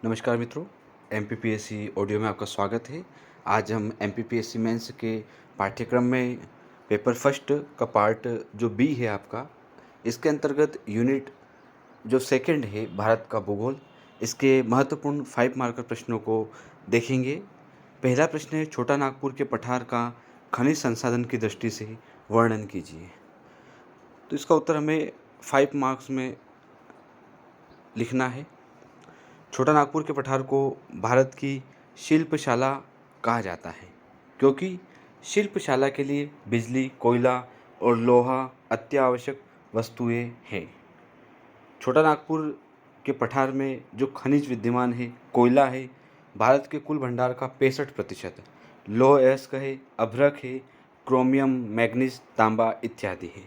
नमस्कार मित्रों, MPPSC audio में आपका स्वागत है। आज हम एमपीपीएससी मेंस के पाठ्यक्रम में पेपर फर्स्ट का पार्ट जो बी है आपका, इसके अंतर्गत यूनिट जो सेकंड है भारत का भूगोल, इसके महत्वपूर्ण 5 मार्कर प्रश्नों को देखेंगे। पहला प्रश्न है, छोटा नागपुर के पठार का खनिज संसाधन की दृष्टि से वर्णन कीजिए। तो इसका उत्तर हमें 5 मार्क्स में लिखना है। छोटा नागपुर के पठार को भारत की शिल्पशाला कहा जाता है क्योंकि शिल्पशाला के लिए बिजली, कोयला और लोहा अत्यावश्यक वस्तुएं हैं। छोटा नागपुर के पठार में जो खनिज विद्यमान है, कोयला है, भारत के कुल भंडार का 65%, लौह अयस्क है, अभ्रक है, क्रोमियम, मैग्नीज, तांबा इत्यादि है।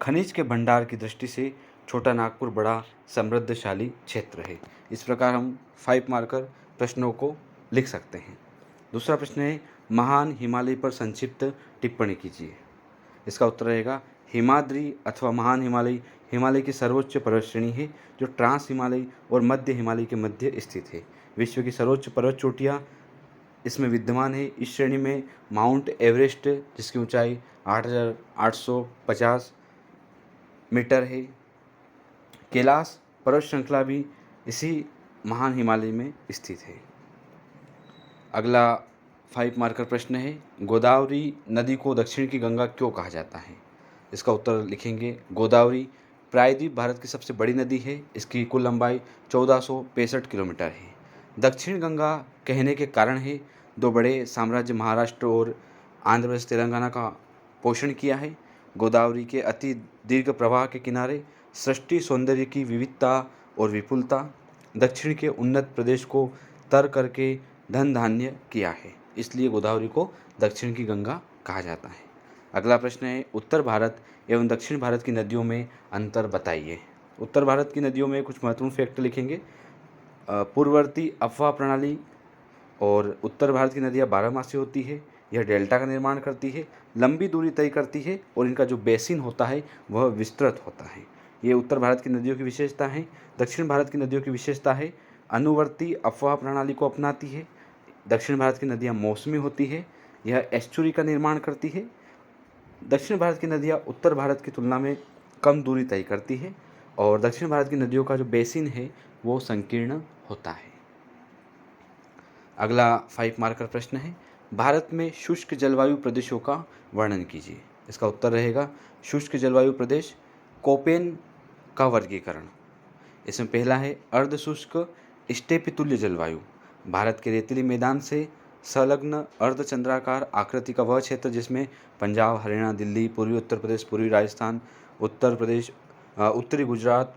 खनिज के भंडार की दृष्टि से छोटा नागपुर बड़ा समृद्धशाली क्षेत्र है। इस प्रकार हम 5 मार्कर प्रश्नों को लिख सकते हैं। दूसरा प्रश्न है, महान हिमालय पर संक्षिप्त टिप्पणी कीजिए। इसका उत्तर रहेगा, हिमाद्री अथवा महान हिमालय हिमालय की सर्वोच्च पर्वतश्रेणी है जो ट्रांस हिमालय और मध्य हिमालय के मध्य स्थित है। विश्व की सर्वोच्च पर्वत चोटियाँ इसमें विद्यमान है। इस श्रेणी में माउंट एवरेस्ट, जिसकी ऊंचाई 8,850 मीटर है, कैलाश पर्वत श्रृंखला भी इसी महान हिमालय में स्थित है। अगला 5 मार्कर प्रश्न है, गोदावरी नदी को दक्षिण की गंगा क्यों कहा जाता है। इसका उत्तर लिखेंगे, गोदावरी प्रायद्वीप भारत की सबसे बड़ी नदी है। इसकी कुल लंबाई 1465 किलोमीटर है। दक्षिण गंगा कहने के कारण है, दो बड़े साम्राज्य महाराष्ट्र और आंध्र प्रदेश तेलंगाना का पोषण किया है। गोदावरी के अति दीर्घ प्रवाह के किनारे सृष्टि सौंदर्य की विविधता और विपुलता दक्षिण के उन्नत प्रदेश को तर करके धन धान्य किया है, इसलिए गोदावरी को दक्षिण की गंगा कहा जाता है। अगला प्रश्न है, उत्तर भारत एवं दक्षिण भारत की नदियों में अंतर बताइए। उत्तर भारत की नदियों में कुछ महत्वपूर्ण फैक्ट लिखेंगे। पूर्ववर्ती अफवाह प्रणाली और उत्तर भारत की नदियाँ बारहमासी होती है। यह डेल्टा का निर्माण करती है, लंबी दूरी तय करती है और इनका जो बेसिन होता है वह विस्तृत होता है। ये उत्तर भारत की नदियों की विशेषता है। दक्षिण भारत की नदियों की विशेषता है, अनुवर्ती अफवाह प्रणाली को अपनाती है। दक्षिण भारत की नदियाँ मौसमी होती है, यह एस्चुरी का निर्माण करती है। दक्षिण भारत की नदियाँ उत्तर भारत की तुलना में कम दूरी तय करती है और दक्षिण भारत की नदियों का जो बेसिन है वो संकीर्ण होता है। अगला 5 मार्कर प्रश्न है, भारत में शुष्क जलवायु प्रदेशों का वर्णन कीजिए। इसका उत्तर रहेगा, शुष्क जलवायु प्रदेश कोपेन का वर्गीकरण। इसमें पहला है अर्ध शुष्क स्टेपितुल्य जलवायु। भारत के रेतीली मैदान से संलग्न अर्धचंद्राकार आकृति का वह क्षेत्र जिसमें पंजाब, हरियाणा, दिल्ली, पूर्वी उत्तर प्रदेश, पूर्वी राजस्थान, उत्तर प्रदेश, उत्तरी गुजरात,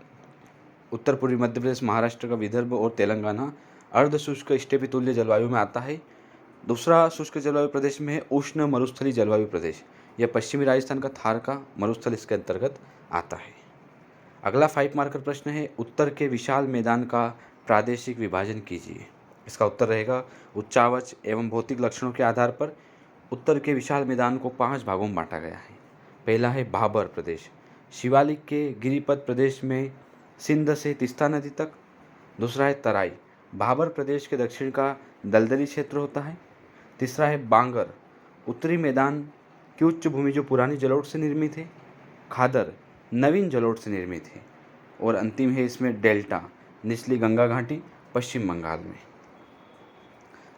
उत्तर पूर्वी मध्य प्रदेश, महाराष्ट्र का विदर्भ और तेलंगाना अर्ध शुष्क स्टेपितुल्य जलवायु में आता है। दूसरा शुष्क जलवायु प्रदेश में है उष्ण मरुस्थली जलवायु प्रदेश। यह पश्चिमी राजस्थान का थार का मरुस्थल इसके अंतर्गत आता है। अगला 5 मार्कर प्रश्न है, उत्तर के विशाल मैदान का प्रादेशिक विभाजन कीजिए। इसका उत्तर रहेगा, उच्चावच एवं भौतिक लक्षणों के आधार पर उत्तर के विशाल मैदान को 5 भागों में बांटा गया है। पहला है भाबर प्रदेश, शिवालिक के गिरिपथ प्रदेश में सिंध से तीस्ता नदी तक। दूसरा है तराई, भाबर प्रदेश के दक्षिण का दलदली क्षेत्र होता है। तीसरा है बांगर, उत्तरी मैदान की उच्च भूमि जो पुरानी जलोढ़ से निर्मित है। खादर नवीन जलोढ़ से निर्मित है। और अंतिम है इसमें डेल्टा, निचली गंगा घाटी पश्चिम बंगाल में।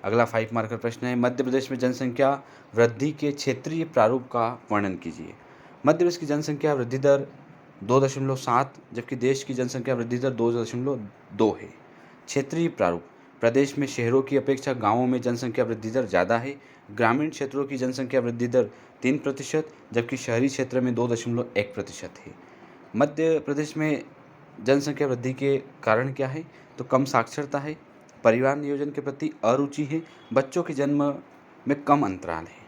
अगला 5 मार्कर प्रश्न है, मध्य प्रदेश में जनसंख्या वृद्धि के क्षेत्रीय प्रारूप का वर्णन कीजिए। मध्य प्रदेश की जनसंख्या वृद्धि दर 2.7, जबकि देश की जनसंख्या वृद्धि दर 2.2 है। क्षेत्रीय प्रारूप, प्रदेश में शहरों की अपेक्षा गांवों में जनसंख्या वृद्धि दर ज़्यादा है। ग्रामीण क्षेत्रों की जनसंख्या वृद्धि दर 3%, जबकि शहरी क्षेत्र में 2.1% है। मध्य प्रदेश में जनसंख्या वृद्धि के कारण क्या है, तो कम साक्षरता है, परिवार नियोजन के प्रति अरुचि है, बच्चों के जन्म में कम अंतराल है।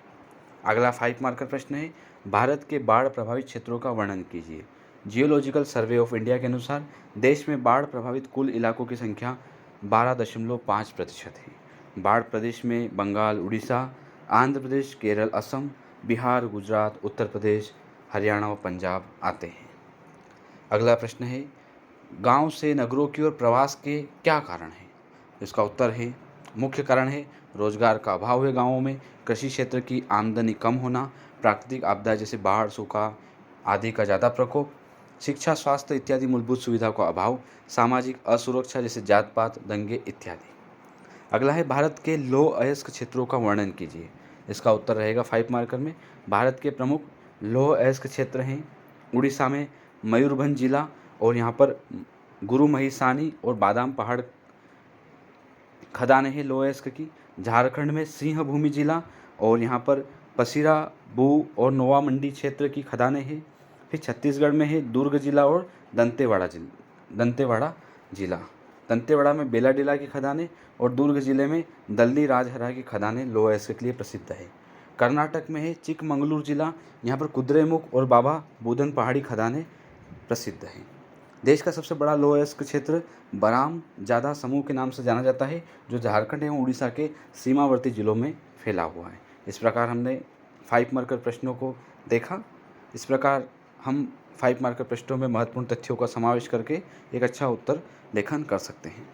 अगला 5 मार्कर प्रश्न है, भारत के बाढ़ प्रभावित क्षेत्रों का वर्णन कीजिए। जियोलॉजिकल सर्वे ऑफ इंडिया के अनुसार देश में बाढ़ प्रभावित कुल इलाकों की संख्या 12.5% है। बाढ़ प्रदेश में बंगाल, उड़ीसा, आंध्र प्रदेश, केरल, असम, बिहार, गुजरात, उत्तर प्रदेश, हरियाणा और पंजाब आते हैं। अगला प्रश्न है, गांव से नगरों की ओर प्रवास के क्या कारण हैं। इसका उत्तर है, मुख्य कारण है रोजगार का अभाव है गाँवों में, कृषि क्षेत्र की आमदनी कम होना, प्राकृतिक आपदा जैसे बाढ़, सूखा आदि का ज़्यादा प्रकोप, शिक्षा, स्वास्थ्य इत्यादि मूलभूत सुविधाओं का अभाव, सामाजिक असुरक्षा जैसे जात पात, दंगे इत्यादि। अगला है, भारत के लौह अयस्क क्षेत्रों का वर्णन कीजिए। इसका उत्तर रहेगा 5 मार्कर में। भारत के प्रमुख लौह अयस्क क्षेत्र हैं उड़ीसा में मयूरभंज जिला और यहाँ पर गुरु महिसानी और बादाम पहाड़ खदानें हैं लौह अयस्क की। झारखंड में सिंहभूमि जिला और यहाँ पर पसीरा बू और नोवा मंडी क्षेत्र की खदानें हैं। फिर छत्तीसगढ़ में है दुर्ग जिला और दंतेवाड़ा में बेलाडीला की खदानें और दुर्ग जिले में दल्ली राजहरा की खदानें लौह अयस्क के लिए प्रसिद्ध है। कर्नाटक में है चिकमंगलूर जिला, यहाँ पर कुद्रेमुख और बाबा बुदन पहाड़ी खदानें प्रसिद्ध हैं। देश का सबसे बड़ा लौह अयस्क क्षेत्र बराम जादा समूह के नाम से जाना जाता है, जो झारखंड एवं उड़ीसा के सीमावर्ती जिलों में फैला हुआ है। इस प्रकार हमने 5 मार्कर प्रश्नों को देखा। इस प्रकार हम 5 मार्कर प्रश्नों में महत्वपूर्ण तथ्यों का समावेश करके एक अच्छा उत्तर लेखन कर सकते हैं।